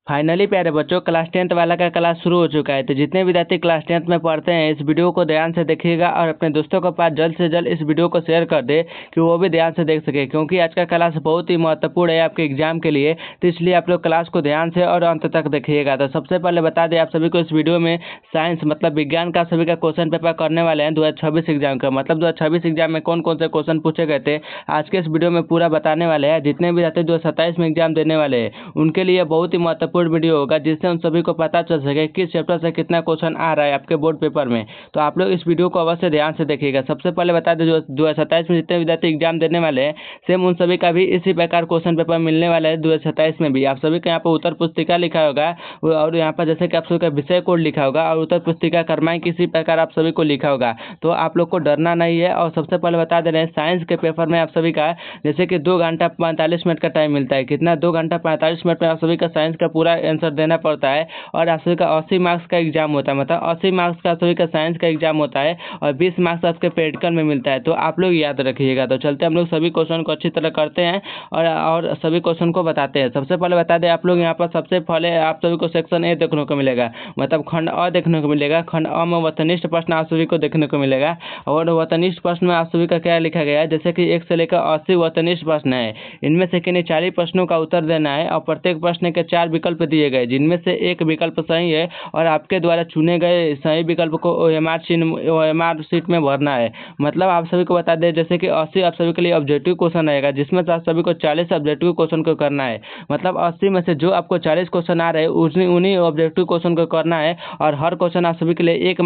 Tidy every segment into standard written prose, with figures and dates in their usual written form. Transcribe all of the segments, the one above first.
Finally प्यारे बच्चों, class 10th वाला का क्लास शुरू हो चुका है। तो जितने विद्यार्थी क्लास 10th में पढ़ते हैं इस वीडियो को ध्यान से देखिएगा और अपने दोस्तों के पास जल्द से जल्द इस वीडियो को शेयर कर दे कि वो भी ध्यान से देख सके, क्योंकि आज का क्लास बहुत ही महत्वपूर्ण है आपके एग्जाम के लिए। तो इसलिए आप लोग क्लास को ध्यान से और अंत तक देखिएगा। तो सबसे पहले बता दें आप सभी को, इस वीडियो में साइंस मतलब विज्ञान का सभी का क्वेश्चन पेपर करने वाले हैं 2026 एग्जाम का। मतलब 2026 एग्जाम में कौन कौन से क्वेश्चन पूछे गए थे आज के इस वीडियो में पूरा बताने वाले हैं। जितने विद्यार्थी 2027 में एग्जाम देने वाले हैं उनके लिए बहुत ही महत्वपूर्ण वीडियो होगा, जिससे उन सभी को पता चल सके किस चैप्टर से कितना क्वेश्चन आ रहा है आपके बोर्ड पेपर में। तो आप लोग इस वीडियो को अवश्य ध्यान से देखिएगा। सबसे पहले बता दें, जो 2027 में जितने विद्यार्थी एग्जाम देने वाले हैं सेम उन सभी का भी इसी प्रकार क्वेश्चन पेपर मिलने वाला है 2027 में भी। आप सभी का यहाँ पर उत्तर पुस्तिका लिखा होगा और यहाँ पर जैसे कि आप सभी का विषय कोड लिखा होगा और उत्तर पुस्तिका क्रमांक किसी प्रकार आप सभी को लिखा होगा। तो आप लोग को डरना नहीं है। और सबसे पहले बता दे रहे हैं, साइंस के पेपर में आप सभी का जैसे कि 2 घंटा 45 मिनट का टाइम मिलता है। कितना? 2 घंटा 45 मिनट में आप सभी का साइंस का पूरा आंसर देना पड़ता है। और आप सभी का 80 मार्क्स का एग्जाम होता है, मतलब 80 मार्क्स का सभी का साइंस का एग्जाम होता है और 20 मार्क्स आपके प्रैक्टिकल में मिलता है। तो आप लोग याद रखिएगा। तो चलते हम लोग सभी क्वेश्चन को अच्छी तरह करते हैं और सभी क्वेश्चन को बताते हैं। सबसे पहले बता दें आप लोग, यहाँ पर सबसे पहले आप सभी को सेक्शन ए देखने को मिलेगा, मतलब खंड अ देखने को मिलेगा। खंड अ में वस्तुनिष्ठ प्रश्न आप सभी को देखने को मिलेगा। और वस्तुनिष्ठ प्रश्न में आप सभी का क्या लिखा गया है, जैसे कि 1 से लेकर 80 वस्तुनिष्ठ प्रश्न है। इनमें से किन्हीं 40 प्रश्नों का उत्तर देना है और प्रत्येक प्रश्न के 4 विकल्प दिए गए, जिनमें से एक विकल्प सही है और आपके द्वारा चुने गए सही विकल्प को ओएमआर शीट में भरना है। मतलब आप सभी को बता दें, जैसे कि 80 आप सभी के लिए ऑब्जेक्टिव क्वेश्चन रहेगा, जिसमें से आप सभी को 40 ऑब्जेक्टिव क्वेश्चन को करना है। मतलब 80 में से जो आपको 40 क्वेश्चन आ रहे हैं उन्हीं ऑब्जेक्टिव क्वेश्चन को करना है। और हर क्वेश्चन आप सभी के लिए 1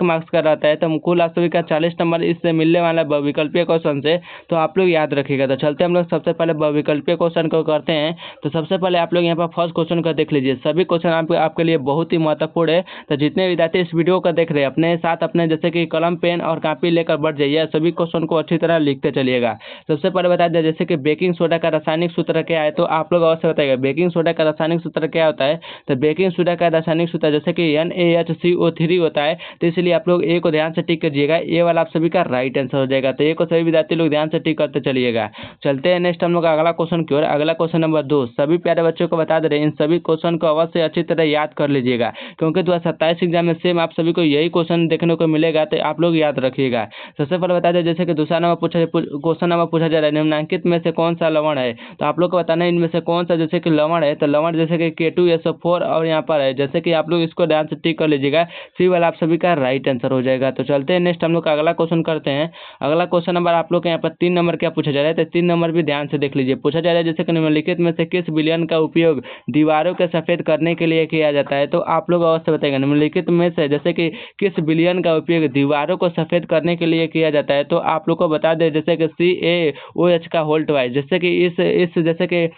मार्क्स का रहता है। तो कुल आप सभी का 40 नंबर इससे मिलने वाला विकल्पीय क्वेश्चन से। तो आप लोग याद रखिएगा। तो चलते हम लोग सबसे पहले विकल्पीय क्वेश्चन को करते हैं। तो सबसे पहले आप लोग यहाँ पर फर्स्ट क्वेश्चन को देख लीजिए। सभी क्वेश्चन आपके लिए बहुत ही महत्वपूर्ण है। तो जितने विद्यार्थी इस वीडियो को देख रहे हैं अपने साथ अपने जैसे कि कलम पेन और कॉपी लेकर बढ़ जाइए, सभी क्वेश्चन को अच्छी तरह लिखते चलिएगा। सबसे पहले बता दें, जैसे कि बेकिंग सोडा का रासायनिक सूत्र क्या है, तो आप लोग अवश्य बताइएगा बेकिंग सोडा का रासायनिक सूत्र क्या होता है। तो बेकिंग सोडा का रासायनिक सूत्र जैसे कि NaHCO3 होता है। तो इसलिए आप लोग ए को ध्यान से टिक कीजिएगा। ये वाला आप सभी का राइट आंसर हो जाएगा। तो ए को सभी विद्यार्थी लोग ध्यान से टिक करते चलिएगा। चलते हैं नेक्स्ट हम लोग अगला क्वेश्चन की ओर। अगला क्वेश्चन नंबर 2। सभी प्यारे बच्चों को बता दे रहे हैं, इन सभी क्वेश्चन को अवश्य अच्छी तरह याद कर लीजिएगा, क्योंकि 2027 एग्जाम में सेम आप सभी को यही क्वेश्चन देखने को मिलेगा। तो आप लोग याद रखिएगा। सबसे पहले बता दें, जैसे कि दूसरा क्वेश्चन नंबर पूछा जा रहा है, निम्नलिखित में से कौन सा लवण है। तो आप लोग को बताना है इनमें से कौन सा जैसे कि लवण है। तो लवण जैसे कि K2SO4 और यहाँ पर है, जैसे कि आप लोग इसको ध्यान से टिक कर लीजिएगा। सी वाला आप सभी का राइट आंसर हो जाएगा। तो चलते हैं नेक्स्ट हम लोग अगला क्वेश्चन करते हैं। अगला क्वेश्चन नंबर आप लोग के यहाँ पर 3 नंबर क्या पूछा जा रहा है। तो 3 नंबर भी ध्यान से देख लीजिए। पूछा जा रहा है जैसे कि निम्नलिखित में से किस विलयन का उपयोग दीवारों के सफेद करने के लिए किया जाता है। तो आप लोग अवश्य बताएंगे निम्नलिखित में से जैसे कि किस विलयन का उपयोग दीवारों को सफेद करने के लिए किया जाता है। तो आप लोग को बता दें जैसे कि CaOH का होल्ट वाइज, जैसे कि इस जैसे कि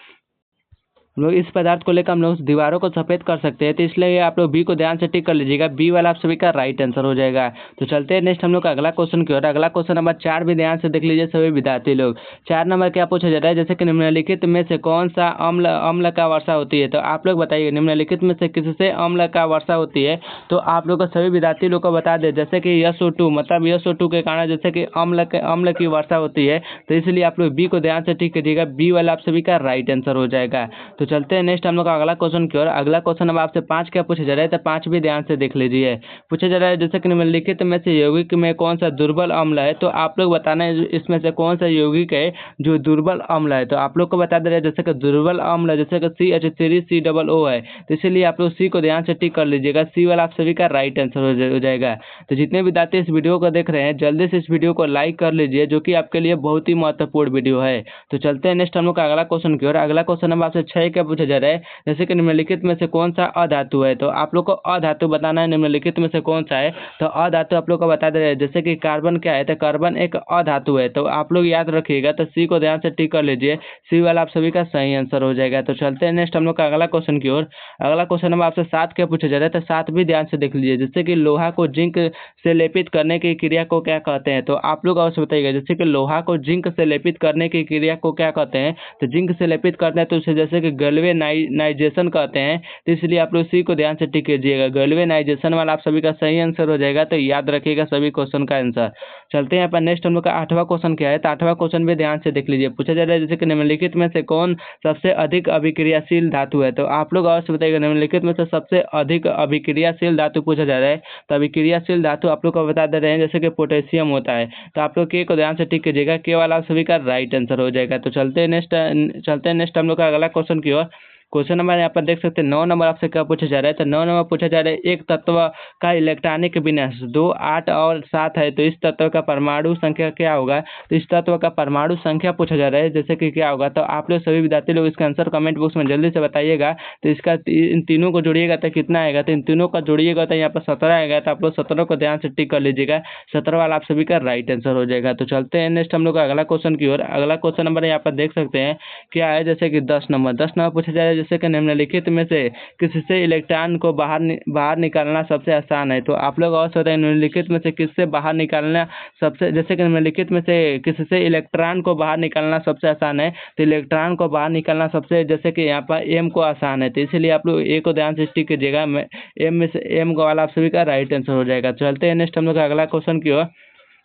हम लोग इस पदार्थ को लेकर हम लोग दीवारों को सफेद कर सकते हैं। तो इसलिए आप लोग बी को ध्यान से टिक कर लीजिएगा। बी वाला आप सभी का राइट आंसर हो जाएगा। तो चलते हैं नेक्स्ट हम लोग अगला क्वेश्चन की ओर। अगला क्वेश्चन नंबर 4 भी ध्यान से देख लीजिए सभी विद्यार्थी लोग। 4 नंबर क्या पूछा जा रहा है, जैसे कि निम्नलिखित में से कौन सा अम्ल का वर्षा होती है। तो आप लोग बताइए निम्नलिखित में से किससे अम्ल का वर्षा होती है। तो आप लोग को सभी विद्यार्थी लोग को बता दें जैसे कि SO2, मतलब SO2 के कारण जैसे कि अम्ल की वर्षा होती है। तो इसलिए आप लोग बी को ध्यान से टिक कीजिएगा। बी वाला आप सभी का राइट आंसर हो जाएगा। तो चलते हैं नेक्स्ट हम लोग अगला क्वेश्चन की ओर। अगला क्वेश्चन अब आपसे 5 क्या पूछा जा रहा है। तो 5 भी ध्यान से देख लीजिए। पूछा जा रहा है जैसे कि निम्नलिखित में से यौगिक में कौन सा दुर्बल अम्ल है। तो आप लोग बताना है इसमें से कौन सा यौगिक है जो दुर्बल अम्ल है। तो आप लोग को बता दे रहे हैं जैसे कि दुर्बल अम्ल जैसे कि CH3COO है। तो इसीलिए आप लोग सी को ध्यान से टिक कर लीजिएगा। सी वाला आप सभी का राइट आंसर हो जाएगा। तो जितने विद्यार्थी इस वीडियो को देख रहे हैं जल्दी से इस वीडियो को लाइक कर लीजिए, जो कि आपके लिए बहुत ही महत्वपूर्ण वीडियो है। तो चलते हैं नेक्स्ट हम लोग अगला क्वेश्चन की ओर। अगला क्वेश्चन अब आपसे 6 क्या पूछा जा रहा है, जैसे कि निम्नलिखित में से कौन सा अधातु है। तो आप लोग को अधातु बताना है निम्नलिखित में से कौन सा है। तो अधातु आप लोग को बता दे रहे हैं जैसे कि कार्बन क्या है। तो कार्बन एक अधातु है। तो आप लोग याद रखिएगा। तो सी को ध्यान से टिक कर लीजिए। सी वाला आप सभी का सही आंसर हो जाएगा। तो चलते हैं नेक्स्ट हम लोग अगला क्वेश्चन की ओर। अगला क्वेश्चन नंबर आपसे 7 क्या पूछा जा रहा है। तो 7 भी ध्यान से देख लीजिए, जैसे कि लोहा को जिंक से लेपित करने की क्रिया को क्या कहते हैं। तो आप लोग अवश्य बताइएगा जैसे कि लोहा को जिंक से लेपित करने की क्रिया को क्या कहते हैं। तो जिंक से लेपित करते हैं तो उसे जैसे कि गैल्वेनाइजेशन कहते हैं, तो इसलिए आप लोग सी को ध्यान से टिक कीजिएगा। गैल्वेनाइजेशन वाला आप सभी का सही आंसर हो जाएगा, तो याद रखिएगा सभी क्वेश्चन का आंसर। चलते हैं यहाँ पर नेक्स्ट हम लोग का 8वां क्वेश्चन क्या है, तो 8वां क्वेश्चन भी ध्यान से देख लीजिए। पूछा जा रहा है जैसे कि निम्नलिखित में से कौन सबसे अधिक अभिक्रियाशील धातु है, तो आप लोग अवश्य बताइएगा निम्नलिखित में से सबसे अधिक अभिक्रियाशील धातु पूछा जा रहा है। तो अभिक्रियाशील धातु आप लोग को बता दे रहे हैं जैसे कि पोटेशियम होता है, तो आप लोग के को ध्यान से टिक कीजिएगा, के वाला आप सभी का राइट आंसर हो जाएगा। तो चलते हैं नेक्स्ट हम लोग का अगला क्वेश्चन की ओर। क्वेश्चन नंबर यहाँ पर देख सकते हैं 9 नंबर आपसे क्या पूछा जा रहा है, तो 9 नंबर पूछा जा रहा है एक तत्व का इलेक्ट्रॉनिक विन्यास 2, 8 और 7 है, तो इस तत्व का परमाणु संख्या क्या होगा। तो इस तत्व का परमाणु संख्या पूछा जा रहा है जैसे कि क्या होगा, तो आप लोग सभी विद्यार्थी लोग इसका आंसर कमेंट बॉक्स में जल्दी से बताइएगा। तो इसका इन तीनों को जोड़िएगा तो कितना आएगा, तो इन तीनों का जोड़िएगा तो यहाँ पर 17 आएगा, तो आप लोग 17 को ध्यान से टिक कर लीजिएगा, 17 वाला आप सभी का राइट आंसर हो जाएगा। तो चलते हैं नेक्स्ट हम लोग का अगला क्वेश्चन की ओर। अगला क्वेश्चन नंबर यहाँ पर देख सकते हैं क्या है, जैसे कि 10 नंबर पूछा जा रहा है जैसे कि निम्नलिखित में से किससे इलेक्ट्रॉन को बाहर निकालना सबसे आसान है। तो आप लोग और बताएं निम्नलिखित में से किससे बाहर निकालना सबसे, जैसे कि निम्नलिखित में से किससे इलेक्ट्रॉन को बाहर निकालना सबसे आसान है, तो इलेक्ट्रॉन को बाहर निकालना सबसे जैसे कि यहाँ पर एम को आसान है, तो इसलिए आप लोग ए को ध्यान से टिक कीजिएगा, एम में से एम को वाला आप सभी का राइट आंसर हो जाएगा। चलते हैं नेक्स्ट हम लोग का अगला क्वेश्चन की ओर।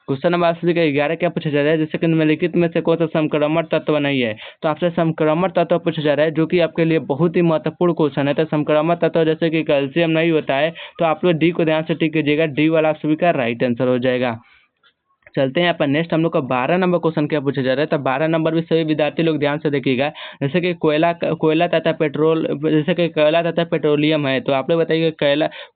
क्वेश्चन नंबर आप सभी का 11 क्या पूछा जा रहा है, जैसे कि निम्नलिखित में से कौन सा संक्रमण तत्व नहीं है। तो आपसे संक्रमण तत्व पूछा जा रहा है जो कि आपके लिए बहुत ही महत्वपूर्ण क्वेश्चन है। तो संक्रमण तत्व जैसे कि कैल्शियम नहीं होता है, तो आप लोग डी को ध्यान से टिक कीजिएगा, डी वाला आप सभी का राइट आंसर हो जाएगा। चलते हैं यहाँ पर नेक्स्ट हम लोग का 12 नंबर क्वेश्चन क्या पूछा जा रहा है, तो 12 नंबर भी सभी विद्यार्थी लोग ध्यान से देखिएगा। जैसे कि कोयला तथा पेट्रोल, जैसे कि कोयला तथा पेट्रोलियम है, तो आप लोग बताइए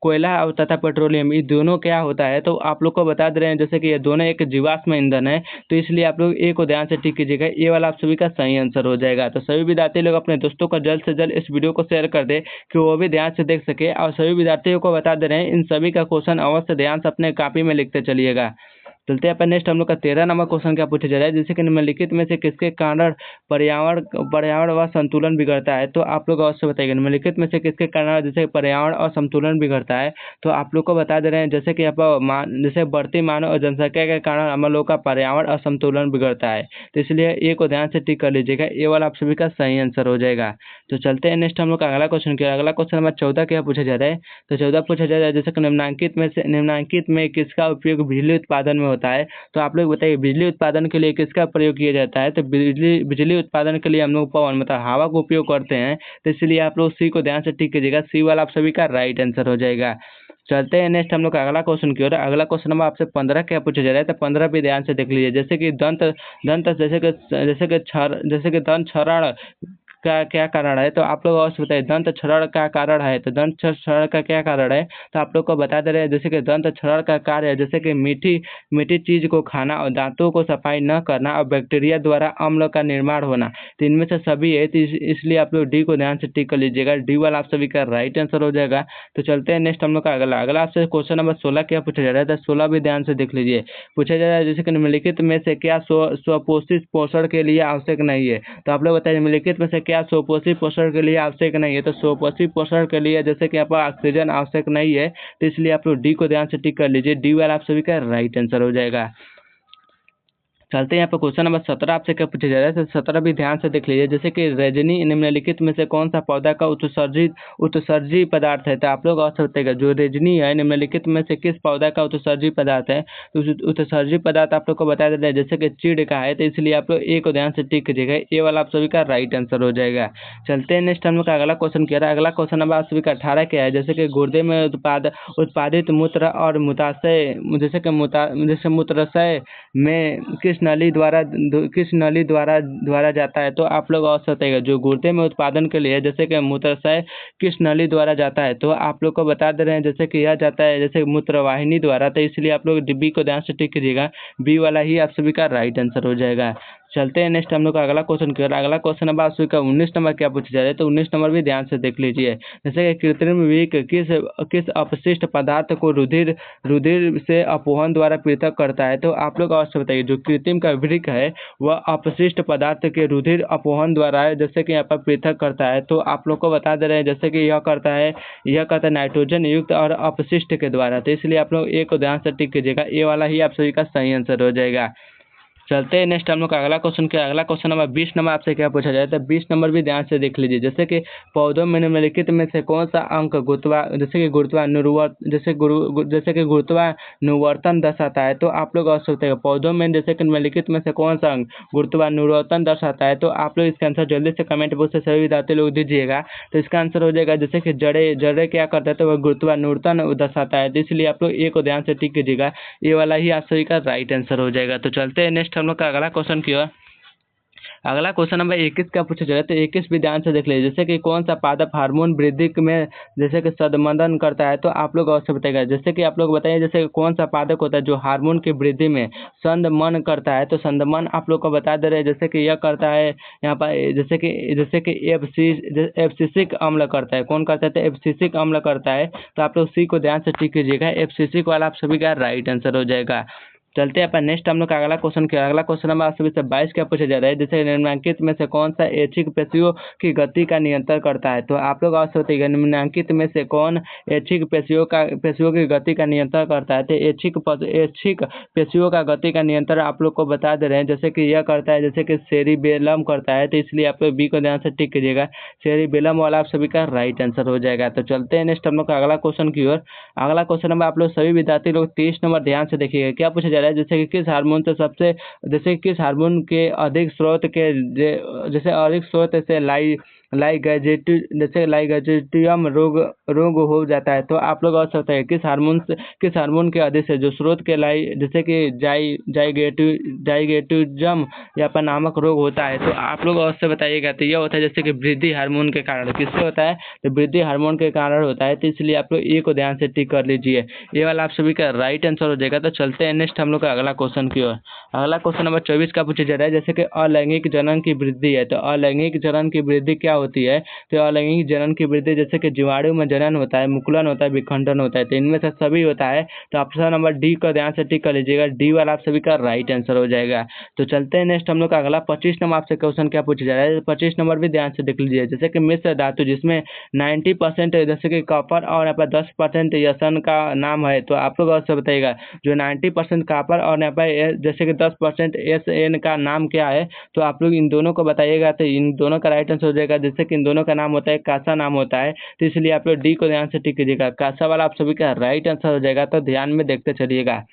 कोयला और तथा पेट्रोलियम ये दोनों क्या होता है। तो आप लोग को बता दे रहे हैं जैसे कि ये दोनों एक जीवाश्म ईंधन है, तो इसलिए आप लोग ए को ध्यान से टिक कीजिएगा, ये वाला आप सभी का सही आंसर हो जाएगा। तो सभी विद्यार्थी लोग अपने दोस्तों को जल्द से जल्द इस वीडियो को शेयर कर दे कि वो भी ध्यान से देख सके, और सभी विद्यार्थियों को बता दे रहे हैं इन सभी का क्वेश्चन अवश्य ध्यान से अपने कॉपी में लिखते चलिएगा। चलते हैं नेक्स्ट हम लोग का 13 नंबर क्वेश्चन क्या पूछा जा रहा है, जैसे कि निम्नलिखित में से किसके कारण पर्यावरण व संतुलन बिगड़ता है। तो आप लोग अवश्य बताइएगा निम्नलिखित में से किसके कारण जैसे पर्यावरण और संतुलन बिगड़ता है। तो आप लोग को बता दे रहे हैं जैसे कि जैसे बढ़ती मानव जनसंख्या के कारण हम लोग का पर्यावरण और संतुलन बिगड़ता है, तो इसलिए ए को ध्यान से टिक कर लीजिएगा, ए वाला आप सभी का सही आंसर हो जाएगा। तो चलते हैं नेक्स्ट हम लोग का अगला क्वेश्चन क्या, अगला क्वेश्चन नंबर 14 क्या पूछा जा रहा है, तो 14 पूछा जा रहा है जैसे कि निम्नलिखित में किसका उपयोग बिजली उत्पादन में होता है। तो आप लोग बताइए बिजली उत्पादन के लिए किसका प्रयोग किया जाता है। तो बिजली उत्पादन के लिए हम लोग पवन मतलब हवा का उपयोग करते हैं, तो इसलिए आप लोग सी को ध्यान से टिक कीजिएगा, सी वाला आप सभी का राइट आंसर हो जाएगा। चलते हैं नेक्स्ट हम लोग का अगला क्वेश्चन की ओर। अगला क्वेश्चन नंबर आपसे 15 क्या पूछा जा रहा है, तो 15 भी ध्यान से देख लीजिए। जैसे कि जैसे कि दंत क्षरण का क्या कारण है। तो आप लोग अवश्य बताइए दंत क्षरण का कारण है, तो दंत क्षरण का क्या कारण है। तो आप लोग को बता दे रहे हैं जैसे कि दंत क्षरण का कार्य है जैसे कि मीठी चीज को खाना और दांतों को सफाई न करना और बैक्टीरिया द्वारा अम्ल का निर्माण होना, तो इनमें से सभी है, तो इसलिए आप लोग डी को ध्यान से टिक कर लीजिएगा, डी वाला आप सभी का राइट आंसर हो जाएगा। तो चलते हैं नेक्स्ट हम लोग का अगला आपसे क्वेश्चन नंबर 16 क्या पूछा जा रहा है, तो 16 भी ध्यान से देख लीजिए। पूछा जा रहा है जैसे कि निम्नलिखित में से क्या स्वपोषित पोषण के लिए आवश्यक नहीं है। तो आप लोग बताइए निम्नलिखित में से क्या स्वपोषित पोषण के लिए आवश्यक नहीं है। तो स्वपोषित पोषण के लिए जैसे कि आपका ऑक्सीजन आवश्यक नहीं है, तो इसलिए आप लोग डी को ध्यान से टिक कर लीजिए, डी वाला आप सभी का राइट आंसर हो जाएगा। चलते हैं यहाँ पर क्वेश्चन नंबर 17 आपसे क्या पूछा जा रहा है, तो 17 भी ध्यान से देख लीजिए। जैसे कि रजनी निम्नलिखित में से कौन सा पौधा का उत्सर्जी पदार्थ है। तो आप लोग अवश्य बताइएगा जो रजनी है निम्नलिखित में से किस पौधा का उत्सर्जी पदार्थ है। तो उत्सर्जी पदार्थ आप लोग को बता देते हैं जैसे कि चीड़ का है, तो इसलिए आप लोग ए को ध्यान से टिक कीजिएगा, ए वाला आप सभी का राइट आंसर हो जाएगा। चलते हैं नेक्स्ट हम लोग का अगला क्वेश्चन क्या है। अगला क्वेश्चन नंबर आप सभी का 18 क्या है, जैसे कि गुर्दे में उत्पादित मूत्र और मूत्राशय जैसे मूत्राशय में किस नली द्वारा जाता है। तो आप लोग अवश्य बताइएगा जो गुर्दे में उत्पादन के लिए जैसे कि मूत्राशय किस नली द्वारा जाता है। तो आप लोग को बता दे रहे हैं जैसे कि यह जाता है जैसे मूत्रवाहिनी द्वारा, तो इसलिए आप लोग बी को ध्यान से टिक कीजिएगा, बी वाला ही आप सभी का राइट आंसर हो जाएगा। चलते हैं नेक्स्ट हम लोग का अगला क्वेश्चन की ओर। अगला क्वेश्चन नंबर आप सभी का 19 नंबर क्या पूछा जा रहा है, तो 19 नंबर भी ध्यान से देख लीजिए। जैसे कि कृत्रिम विक किस अपशिष्ट पदार्थ को रुधिर से अपवहन द्वारा पृथक करता है। तो आप लोग अवश्य बताइए जो कृत्रिम का वृक्क है वह अपशिष्ट पदार्थ के रुधिर अपवहन द्वारा है जैसे कि यहाँ पर पृथक करता है। तो आप लोग को बता दे रहे हैं जैसे कि यह करता है नाइट्रोजन युक्त और अपशिष्ट के द्वारा, तो इसलिए आप लोग ए को ध्यान से टिक कीजिएगा, ए वाला ही आप सभी का सही आंसर हो जाएगा। चलते हैं नेक्स्ट हम लोग का अगला क्वेश्चन क्या, अगला क्वेश्चन नंबर 20 नंबर आपसे क्या पूछा जाए तो 20 नंबर भी ध्यान से देख लीजिए। जैसे कि पौधों में निम्नलिखित में से कौन सा अंक जैसे कि गुरुत्वानुवर्तन दर्शाता है, तो आप लोग सोचते हैं पौधों में जैसे कि निम्नलिखित में से कौन सा अंक गुरुत्वानुवर्तन दर्शाता है, तो आप लोग इसका आंसर जल्दी से कमेंट बॉक्स से सभी विद्यार्थी लोग दीजिएगा। तो इसका आंसर हो जाएगा जैसे कि जड़े क्या करता है तो वह गुरुत्वानुवर्तन दर्शाता है, तो इसलिए आप लोग ए को ध्यान से टिक कीजिएगा, ये वाला ही आप सभी का राइट आंसर हो जाएगा। तो चलते हैं नेक्स्ट हम लोग का अगला क्वेश्चन की ओर। अगला क्वेश्चन नंबर 21 का पूछा जाए तो 21 भी ध्यान से देख लीजिए। जैसे कि कौन सा पादप हार्मोन वृद्धि में जैसे कि सदमदन करता है, तो आप लोग अवश्य बताइएगा। जैसे कि आप लोग बताइए जैसे कौन सा पादप होता है जो हार्मोन की वृद्धि में संदमन करता है, तो संदमन आप लोग को बता दे रहे हैं जैसे कि यह करता है यहाँ पर जैसे कि एब्सिसिक अम्ल करता है। कौन करता है तो एब्सिसिक अम्ल करता है, तो आप लोग सी को ध्यान से टिक कीजिएगा, एब्सिसिक वाला आप सभी का राइट आंसर हो जाएगा। चलते हैं अपन नेक्स्ट हम लोग का अगला क्वेश्चन क्या, अगला क्वेश्चन नंबर आप सभी से 22 क्या पूछा जा रहा है। जैसे निम्नलिखित में से कौन सा ऐच्छिक पेशियों की गति का नियंत्रण करता है, तो आप लोग अवश्य बताइएगा निम्नलिखित में से कौन ऐच्छिक पेशियों की गति का नियंत्रण करता है। तो ऐच्छिक पेशियों का गति का नियंत्रण आप लोग को बता दे रहे हैं जैसे कि यह करता है जैसे कि सेरिबेलम करता है, तो इसलिए आप लोग बी को ध्यान से टिक कीजिएगा, सेरिबेलम वाला आप सभी का राइट आंसर हो जाएगा। तो चलते हैं नेक्स्ट हम लोग का अगला क्वेश्चन की ओर। अगला क्वेश्चन नंबर आप लोग सभी विद्यार्थी लोग 23 नंबर ध्यान से देखिएगा, क्या पूछा जा रहा है जैसे कि किस हार्मोन से जैसे किस हार्मोन के अधिक स्रोत के जैसे अधिक स्रोत से लाइगैजेटियम रोग हो जाता है, तो आप लोग और सकते हैं किस हार्मोन के अधिक से जो स्रोत के जैसे कि जाइगेटिज्म या पर नामक रोग होता है, तो आप लोग अवश्य बताइएगा। तो यह होता है जैसे कि वृद्धि हार्मोन के कारण, किससे होता है तो वृद्धि हार्मोन के कारण होता है, तो इसलिए आप लोग ए को ध्यान से टिक कर लीजिए, ये वाला आप सभी का राइट आंसर हो जाएगा। तो चलते हैं नेक्स्ट हम लोग का अगला क्वेश्चन की ओर। अगला क्वेश्चन नंबर 24 का पूछा जा रहा है जैसे कि अलैंगिक जनन की वृद्धि है, तो अलैंगिक जनन की वृद्धि क्या होती है, तो अलैंगिक जनन की वृद्धि जैसे कि जीवाणु में जनन होता है, मुकुलन होता है, विखंडन होता है, तो इनमें से सभी होता है, तो ऑप्शन नंबर डी को ध्यान से टिक कर लीजिएगा, डी वाला आप सभी का राइट आंसर हो जाएगा। तो चलते हैं नेक्स्ट हम लोग का अगला 25 नंबर आपसे क्वेश्चन क्या पूछा जा रहा है, 25 नंबर भी ध्यान से देख लीजिए। जैसे कि मिश्र धातु जिसमें 90% जैसे कि कॉपर और यहाँ पर 10% यसन का नाम है, तो आप लोग अवश्य बताइएगा जो 90% कॉपर और यहाँ पर जैसे कि 10% SN का नाम क्या है, तो आप लोग इन दोनों को बताइएगा, तो इन दोनों का राइट आंसर हो जाएगा। जैसे कि इन दोनों का नाम होता है कासा नाम होता है, तो इसलिए आप लोग डी को ध्यान से टिक कीजिएगा, कासा वाला आप सभी का राइट आंसर हो जाएगा। तो ध्यान में देखते चलिएगा,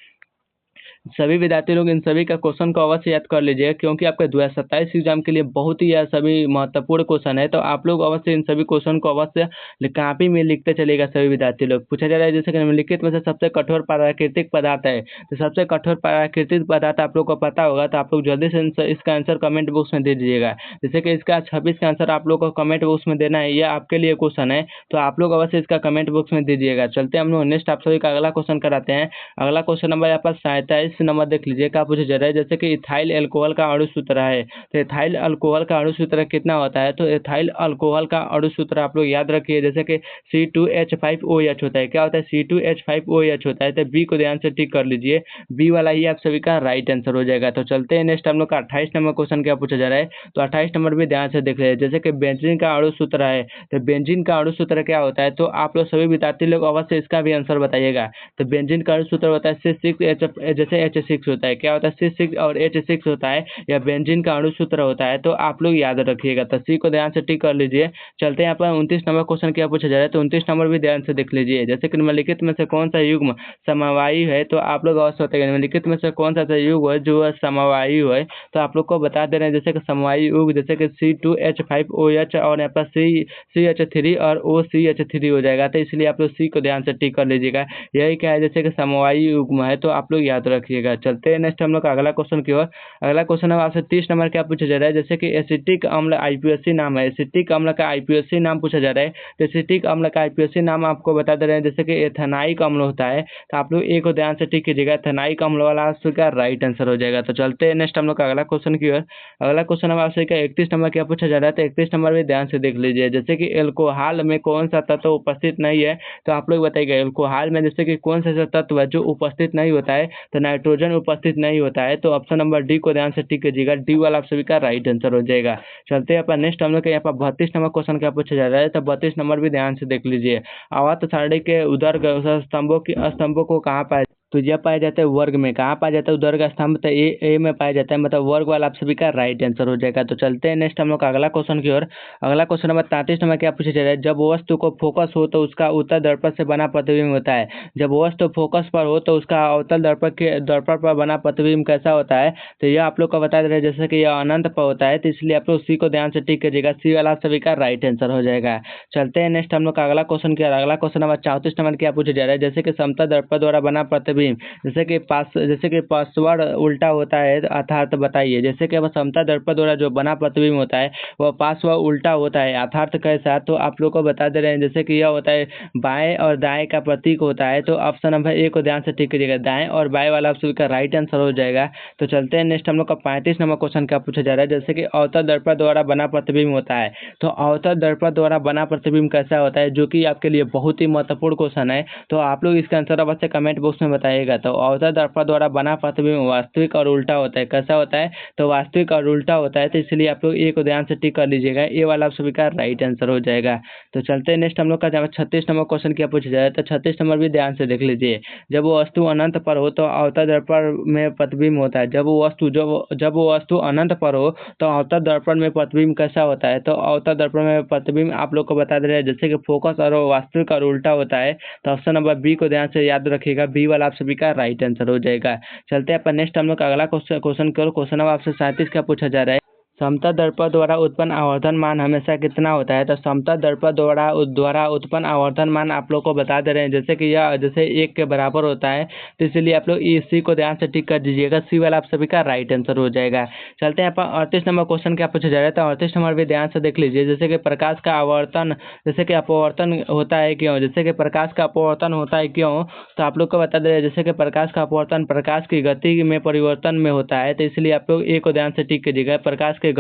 सभी विद्यार्थी लोग इन सभी का क्वेश्चन को अवश्य याद कर लीजिए, क्योंकि आपके 2027 एग्जाम के लिए बहुत ही यह सभी महत्वपूर्ण क्वेश्चन है, तो आप लोग अवश्य इन सभी क्वेश्चन को अवश्य कॉपी में लिखते चलेगा। सभी विद्यार्थी लोग पूछा जा रहा है जैसे कि निम्नलिखित में से सबसे कठोर प्राकृतिक पदार्थ है, तो सबसे कठोर प्राकृतिक पदार्थ आप लोग को पता होगा, तो आप लोग जल्दी से इसका आंसर कमेंट बॉक्स में दे दीजिएगा। जैसे कि इसका 26 का आंसर आप लोग को कमेंट बॉक्स में देना है, यह आपके लिए क्वेश्चन है, तो आप लोग अवश्य इसका कमेंट बॉक्स में दीजिएगा। चलते हम लोग नेक्स्ट आप सभी का अगला क्वेश्चन कराते हैं। अगला क्वेश्चन नंबर यहाँ पर 27 नंबर देख लीजिए, क्या पूछा जा रहा है जैसे कि इथाइल अल्कोहल का अणु सूत्र है, तो इथाइल अल्कोहल का अणु सूत्र कितना होता है, तो इथाइल अल्कोहल का अणु सूत्र आप लोग याद रखिए जैसे कि C2H5OH होता है। क्या होता है C2H5OH होता है, तो बी को ध्यान से टिक कर लीजिए, बी वाला ही आप सभी का राइट आंसर हो जाएगा। तो चलते हैं नेक्स्ट हम लोग का 28 नंबर क्वेश्चन क्या पूछा जा रहा है, तो 28 नंबर भी ध्यान से देख रहे हैं जैसे कि बेंजीन का अणु सूत्र है, तो बेंजीन का अणु सूत्र क्या होता है, तो आप लोग सभी विद्यार्थी लोग अवश्य इसका भी आंसर बताइएगा। तो बेंजीन का अणु सूत्र होता है C6H जैसे H6 होता है, क्या होता है C6 और H6 होता है, या बेंजीन का अणु सूत्र होता है, तो आप लोग याद रखिएगा। तो सी को ध्यान से टिक कर लीजिए। चलते हैं यहाँ पर 29 नंबर क्वेश्चन क्या पूछा जा रहा है, तो 29 नंबर भी ध्यान से देख लीजिए जैसे कि निम्नलिखित में से कौन सा युग्म समवायु है, तो आप लोग अवश्य बताइएगा निम्नलिखित में से कौन सा युग्म है जो समवायु है, तो आप लोग को बता दे रहे हैं जैसे कि समवायु युग्म जैसे कि C2H5OH और यहाँ पर CH3 और OCH3 हो जाएगा, तो इसलिए आप लोग सी को ध्यान से टिक कर लीजिएगा, यही क्या है जैसे कि समवायु युग्म है, तो आप लोग याद रखिएगा। चलते हैं नेक्स्ट हम लोग का अगला क्वेश्चन की ओर। अगला क्वेश्चन है आपसे 30 नंबर क्या पूछा जा रहा है जैसे कि एसिटिक अम्ल IPSC नाम है, एसिटिक अम्ल का IPSC नाम पूछा जा रहा है, तो एसिटिक अम्ल का IPSC नाम आपको बता दे रहे हैं जैसे कि एथेनाइक अम्ल होता है, तो आप लोग एक को ध्यान से टिक कीजिएगा, एथेनाइक अम्ल वाला आपका राइट आंसर हो जाएगा। तो चलते हैं नेक्स्ट हम लोग का अगला क्वेश्चन की ओर। अगला क्वेश्चन है आपसे 31 नंबर क्या पूछा जा रहा है, तो 31 नंबर भी ध्यान से देख लीजिए जैसे कि एल्कोहल में कौन सा तत्व उपस्थित नहीं है, तो आप लोग बताइएगा एल्कोहल में जैसे कि कौन सा तत्व है जो उपस्थित नहीं होता है, तो नाइट्रोजन उपस्थित नहीं होता है, तो ऑप्शन नंबर डी को ध्यान से टिक कीजिएगा, डी वाला आप सभी का राइट आंसर हो जाएगा। चलते हैं अपन नेक्स्ट हम लोग के यहाँ पर 32 नंबर क्वेश्चन क्या पूछा जा रहा है, तो 32 नंबर भी ध्यान से देख लीजिए, आवर्त सारणी के उदर स्तंभों को कहाँ पाया तो यह पाया जाता है वर्ग में। कहाँ पाया जाता है उदर स्तंभ? तो ए में पाया जाता है, मतलब वर्ग वाला आप सभी का राइट आंसर हो जाएगा। तो चलते हैं नेक्स्ट हम लोग का अगला क्वेश्चन की ओर। अगला क्वेश्चन नंबर 33 नंबर क्या पूछा जा रहा है? जब वस्तु को फोकस हो तो उसका उत्तल दर्पण से बना प्रतिबिंब होता है। जब वस्तु फोकस पर हो तो उसका अवतल दर्पण पर बना प्रतिबिंब कैसा होता है? तो यह आप लोग को बता दे रहे हैं जैसे कि यह अनंत पर होता है, तो इसलिए आप लोग सी को ध्यान से टिक कीजिएगा। सी वाला आप सभी का राइट आंसर हो जाएगा। चलते हैं नेक्स्ट हम लोग का अगला क्वेश्चन किया। अगला क्वेश्चन नंबर 34 नंबर क्या पूछा जा रहा है? जैसे कि समतल दर्पण द्वारा बना प्रतिबिंब जैसे कि पासवर्ड उल्टा होता है अर्थात बताइए। जैसे कि समतल दर्पण द्वारा जो बना प्रतिबिंब होता है वह पासवर्ड उल्टा होता है अर्थात कैसा? तो आप लोग को बता दे रहे हैं जैसे कि यह होता है बाएं और दाएं का प्रतीक होता है। तो ऑप्शन नंबर ए को ध्यान से टिक कीजिएगा। दाएं और बाएं वाला आप सभी का राइट आंसर हो जाएगा। तो चलते हैं नेक्स्ट हम लोग का 35 नंबर क्वेश्चन क्या पूछा जा रहा है? जैसे कि अवतल दर्पण द्वारा बना प्रतिबिंब होता है। तो अवतल दर्पण द्वारा बना प्रतिबिंब कैसा होता है, जो कि आपके लिए बहुत ही महत्वपूर्ण क्वेश्चन है। तो आप लोग इसका आंसर अवश्य कमेंट बॉक्स में बताइएगा। तो अवतल दर्पण द्वारा बना प्रतिबिंब वास्तविक और उल्टा होता है। कैसा होता है? तो वास्तविक और उल्टा होता है। तो इसलिए आप लोग ए को ध्यान से टिक कर लीजिएगा। ए वाला आप सभी का राइट आंसर हो जाएगा। तो चलते हैं नेक्स्ट हम लोग का 36 नंबर क्वेश्चन क्या पूछा जाए? तो 36 नंबर भी ध्यान से देख लीजिए। जब वो वस्तु अनंत पर हो तो अवतल दर्पण में प्रतिबिंब होता है। जब वो वस्तु अनंत पर हो तो अवतल दर्पण में प्रतिबिंब कैसा होता है? तो अवतल दर्पण में प्रतिबिंब आप लोग को बता दे रहे हैं जैसे कि फोकस और वास्तविक और उल्टा होता है। तो ऑप्शन नंबर बी को ध्यान से याद रखिएगा। बी वाला आप सभी का राइट आंसर हो जाएगा। चलते हैं अपन नेक्स्ट हम लोग का अगला क्वेश्चन करो। क्वेश्चन नंबर आपसे 37 का पूछा जा रहा है। समतल दर्पण द्वारा उत्पन्न आवर्धन मान हमेशा कितना होता है? तो समतल दर्पण द्वारा उत्पन्न आवर्धन मान आप लोग को बता दे रहे हैं जैसे कि यह जैसे 1 के बराबर होता है। तो इसलिए आप लोग सी को ध्यान से टिक कर दीजिएगा। सी वाला आप सभी का राइट आंसर हो जाएगा। चलते हैं अपन 38 नंबर क्वेश्चन क्या पूछा जा रहा है? तो 38 नंबर भी ध्यान से देख लीजिए। जैसे कि प्रकाश का आवर्तन जैसे कि अपवर्तन होता है क्यों? जैसे कि प्रकाश का अपवर्तन होता है क्यों? तो आप लोग को बता दे रहे हैं जैसे कि प्रकाश का अपवर्तन प्रकाश की गति में परिवर्तन में होता है। तो इसलिए आप लोग ए को ध्यान से टिक कीजिएगा। प्रकाश की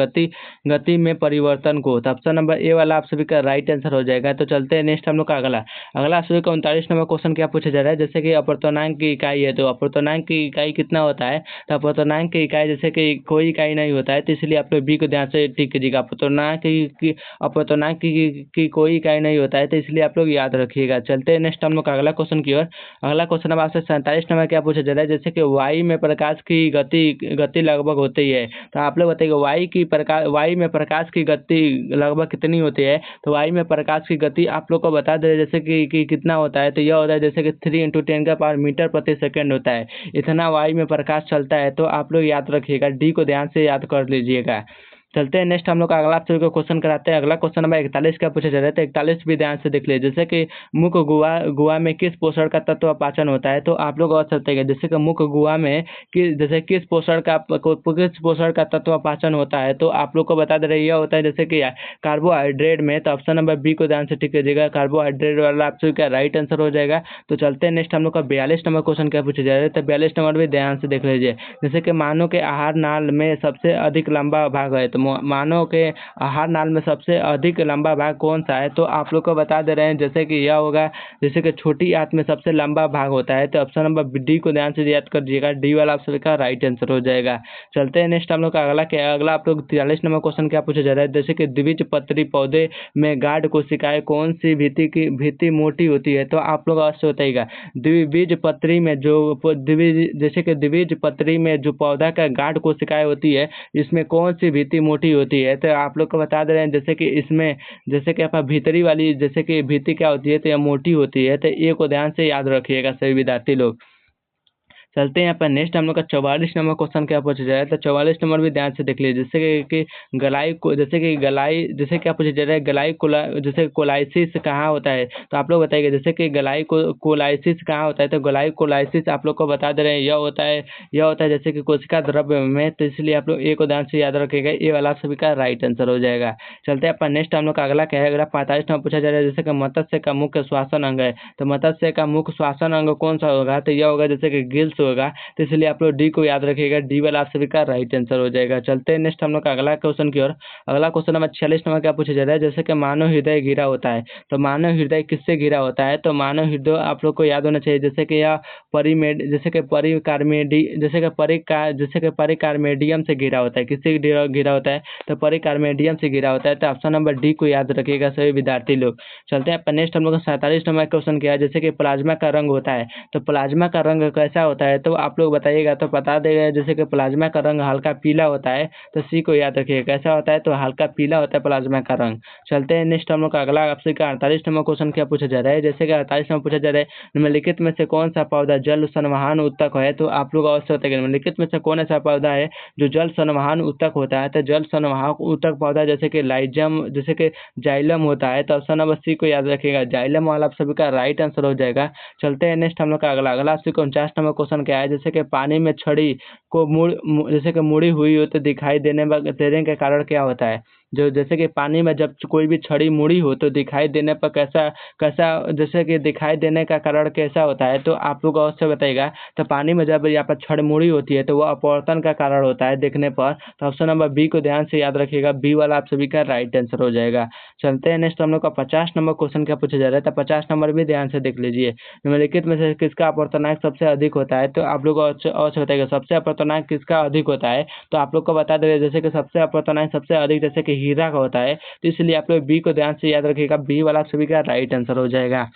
गति में परिवर्तन को। तो ऑप्शन नंबर ए वाला आप सभी का राइट आंसर हो जाएगा। तो चलते हैं नेक्स्ट हम लोग का अगला आप सभी का 39 नंबर क्वेश्चन क्या पूछा जा रहा है? जैसे कि अपवर्तनांक की इकाई है। तो अपवर्तनांक की इकाई कितना होता है? तो अपवर्तनांक की इकाई जैसे कि कोई इकाई नहीं होता है। तो इसलिए आप लोग बी को ध्यान से टिक कीजिएगा। अपवर्तनांक की कोई इकाई नहीं होता है। तो इसलिए आप लोग याद रखिएगा। चलते हैं नेक्स्ट हम लोग का अगला क्वेश्चन की ओर। अगला क्वेश्चन नंबर आपसे 47 नंबर क्या पूछा जा रहा है? जैसे कि वाई में प्रकाश की गति लगभग होती है। तो आप लोग बताइए वाई में प्रकाश की गति लगभग कितनी होती है? तो वाई में प्रकाश की गति आप लोग को बता दे जैसे कि कितना होता है? तो यह होता है जैसे कि 3 × 10⁻⁻⁰ मीटर प्रति सेकंड होता है। इतना वाई में प्रकाश चलता है। तो आप लोग याद रखिएगा। डी को ध्यान से याद कर लीजिएगा। चलते हैं नेक्स्ट हम लोग का अगला आप सभी को क्वेश्चन कराते हैं। अगला क्वेश्चन नंबर 41 का पूछा जा रहा है। तो 41 भी ध्यान से देख लीजिए। जैसे कि मुख्य गुहा में किस पोषण का तत्व पाचन होता है? तो आप लोग और चलते हैं जैसे कि मुख्य गुहा में किस पोषण का तत्व पाचन होता है? तो आप लोग को बता दे रहे यह होता है जैसे कि कार्बोहाइड्रेट में। तो ऑप्शन नंबर बी को ध्यान से टिक कीजिएगा। कार्बोहाइड्रेट वाला आप सभी का राइट आंसर हो जाएगा। तो चलते हैं नेक्स्ट हम लोग का 42 नंबर क्वेश्चन क्या पूछा जा रहा है? तो 42 नंबर भी ध्यान से देख लीजिए। जैसे कि मानव के आहार नाल में सबसे अधिक लंबा भाग है। तो मानव के आहार नाल में सबसे अधिक लंबा भाग कौन सा है? तो आप लोग को बता दे रहे हैं जैसे कि यह होगा जैसे कि छोटी आंत में सबसे लंबा भाग होता है। तो ऑप्शन नंबर डी को ध्यान से याद कर दीजिएगा। डी वाला आप सभी का राइट आंसर हो जाएगा। चलते हैं नेक्स्ट हम लोग का अगला आप लोग 43 नंबर क्वेश्चन क्या पूछा जा रहा है? जैसे कि द्विबीजपत्री पौधे में गाढ़ कोशिकाएं कौन सी भीति मोटी होती है? तो आप लोग अवश्य बताइएगा। द्विबीजपत्री में द्विबीजपत्री में जो पौधा का गाढ़ कोशिकाएं होती है इसमें कौन सी भीति मोटी होती है? तो आप लोग को बता दे रहे हैं जैसे कि इसमें जैसे कि आपका भीतरी वाली जैसे कि भीति क्या होती है? तो यह मोटी होती है। तो ए को ध्यान से याद रखिएगा सभी विद्यार्थी लोग। चलते हैं यहाँ पर नेक्स्ट हम लोग का 44 नंबर क्वेश्चन क्या पूछा जाए? तो 44 नंबर भी ध्यान से देख लीजिए। जैसे कि गलाई जैसे क्या पूछा जा रहा है? जैसे कोलाइसिस कहाँ होता है? तो आप लोग बताइए जैसे कि कोलाइसिस कहाँ होता है? तो कोलाइसिस आप लोग को बता दे रहे हैं यह होता है जैसे कि कोशिका द्रव्य में। तो इसलिए आप लोग ए को ध्यान से याद रखिएगा। ए वाला सभी का राइट आंसर हो जाएगा। चलते हैं अपन नेक्स्ट हम लोग का अगला क्या है? अगला 45 नंबर पूछा जा रहा है जैसे कि मत्स्य का मुख्य श्वसन अंग है। तो मत्स्य का मुख्य श्वसन अंग कौन सा होगा? तो यह होगा जैसे कि गिल्स होगा, तो इसलिए आप लोग डी को याद रखिएगा। डी वाला आप सभी का राइट आंसर हो जाएगा। चलते हैं नेक्स्ट हम लोग का अगला क्वेश्चन की ओर। अगला क्वेश्चन नंबर 46 नंबर क्या पूछा जा रहा है, जैसे कि मानव हृदय घिरा होता है, तो मानव हृदय किससे घिरा होता है? तो मानव हृदय आप लोग को याद होना चाहिए, जैसे कि यह परिकार्मेडियम से घिरा होता है। किससे घिरा होता है? तो परिकार्मेडियम से घिरा होता है। तो ऑप्शन नंबर डी को याद रखिएगा सभी विद्यार्थी लोग। चलते हैं नेक्स्ट हम लोग का 47 नंबर क्वेश्चन क्या है, जैसे कि प्लाज्मा का रंग होता है, तो प्लाज्मा का रंग कैसा होता है? तो आप लोग बताइएगा तो बता देगा, जैसे कि प्लाज्मा का रंग हल्का पीला होता है, तो सी को याद रखिएगा। कैसा होता है? तो हल्का पीला होता है प्लाज्मा का रंग। चलते हैं नेक्स्ट हम लोग का अगला आपसे का 48 नंबर क्वेश्चन क्या पूछा जा रहा है, जैसे कि 48 नंबर पूछा जा रहा है, निम्नलिखित में से कौन सा पौधा जल संवहन उत्तक है? तो आप लोग अवश्य बताइएगा निम्नलिखित में से कौन ऐसा पौधा है जो जल संवहन उत्तक होता है? तो जल संवहन उत्तक पौधा जैसे कि जाइलम होता है। तो ऑप्शन नंबर सी को याद रखिएगा, जाइलम वाला आप सभी का राइट आंसर हो जाएगा। चलते हैं नेक्स्ट हम लोग का अगला आपसे 49 नंबर क्वेश्चन क्या है, जैसे कि पानी में छड़ी को जैसे कि मुड़ी हुई हो तो दिखाई देने का कारण क्या होता है? जो जैसे कि पानी में जब कोई भी छड़ी मुड़ी हो तो दिखाई देने पर कैसा जैसे कि दिखाई देने का कारण कैसा होता है? तो आप लोग अवश्य बताइएगा। तो पानी में जब यहाँ पर छड़ मुड़ी होती है तो वह अपवर्तन का कारण होता है देखने पर। तो ऑप्शन नंबर बी को ध्यान से याद रखिएगा, बी वाला आप सभी का राइट आंसर हो जाएगा। चलते हैं नेक्स्ट हम लोग का 50 नंबर क्वेश्चन क्या पूछा जा रहा है, तो 50 नंबर भी ध्यान से देख लीजिए। निम्नलिखित में से किसका अपवर्तनांक सबसे अधिक होता है? तो आप लोग अवश्य बताइएगा सबसे अपवर्तनांक किसका अधिक होता है? तो आप लोग को बता दें जैसे कि सबसे अपवर्तनांक सबसे अधिक जैसे कि हीरा का होता है, तो इसलिए आप लोग बी को ध्यान से याद रखिएगा, बी वाला आप सभी का राइट आंसर हो जाएगा।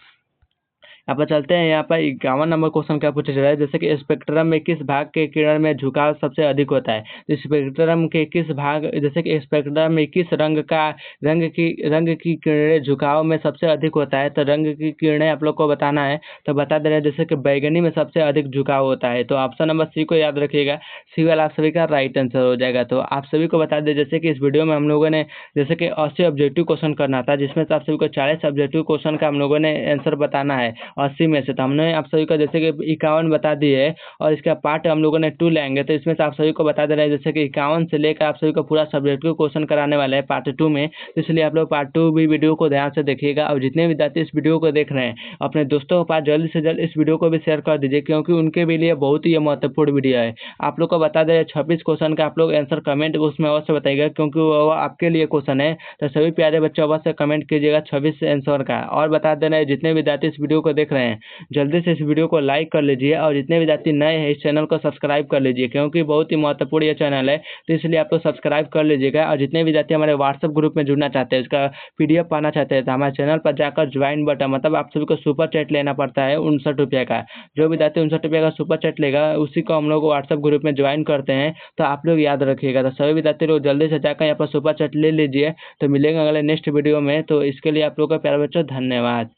यहाँ पर चलते हैं, यहाँ पर 51 नंबर क्वेश्चन क्या पूछा जा रहा है, जैसे कि स्पेक्ट्रम में किस भाग के किरण में झुकाव सबसे अधिक होता है? तो स्पेक्ट्रम के किस भाग जैसे कि स्पेक्ट्रम में किस रंग की किरणें झुकाव में सबसे अधिक होता है? तो रंग की किरणें आप लोग को बताना है, तो बता दे रहे हैं जैसे कि बैगनी में सबसे अधिक झुकाव होता है। तो ऑप्शन नंबर सी को याद रखिएगा, सी वाला आप सभी का राइट आंसर हो जाएगा। तो आप सभी को बता दें जैसे कि इस वीडियो में हम लोगों ने जैसे कि 80 ऑब्जेक्टिव क्वेश्चन करना था, जिसमें से आप सभी को 40 ऑब्जेक्टिव क्वेश्चन का हम लोगों ने आंसर बताना है 80 में से। तो हमने आप सभी को जैसे कि 51 बता दिए है और इसका पार्ट हम लोगों ने 2 लेंगे, तो इसमें से आप सभी को बता दे रहे हैं जैसे कि 51 से लेकर आप सभी को पूरा सब्जेक्टिव क्वेश्चन कराने वाले हैं पार्ट 2 में। तो इसलिए आप लोग पार्ट 2 भी वीडियो को ध्यान से देखिएगा। और जितने विद्यार्थी इस वीडियो को देख रहे हैं अपने दोस्तों के पास जल्द से जल्द इस वीडियो को भी शेयर कर दीजिए, क्योंकि उनके भी लिए बहुत ही महत्वपूर्ण वीडियो है। आप लोग को बता दें 26 क्वेश्चन का आप लोग आंसर कमेंट उसमें अवश्य बताइएगा, क्योंकि वो आपके लिए क्वेश्चन है। तो सभी प्यारे बच्चों अवश्य कमेंट कीजिएगा 26 आंसर का। और बता दे रहे हैं जितने विद्यार्थी इस वीडियो को देख रहे हैं जल्दी से इस वीडियो को लाइक कर लीजिए, और जितने विद्यार्थी नए हैं इस चैनल को सब्सक्राइब कर लीजिए, क्योंकि बहुत ही महत्वपूर्ण ये चैनल है। तो इसलिए आप लोग सब्सक्राइब कर लीजिएगा। और जितने विद्यार्थी हमारे व्हाट्सएप ग्रुप में जुड़ना चाहते हैं, उसका PDF पाना चाहते हैं, तो हमारे चैनल पर जाकर ज्वाइन बटन मतलब आप सभी को सुपर चैट लेना पड़ता है 59 रुपये का। जो विद्यार्थी 59 रुपये का सुपर चैट लेगा उसी को हम लोग व्हाट्सएप ग्रुप में ज्वाइन करते हैं। तो आप लोग याद रखिएगा। तो सभी विद्यार्थी लोग जल्दी से जाकर यहाँ पर सुपर चैट ले लीजिए। तो मिलेंगे अगले नेक्स्ट वीडियो में। तो इसके लिए आप लोग का प्यारे बच्चों धन्यवाद।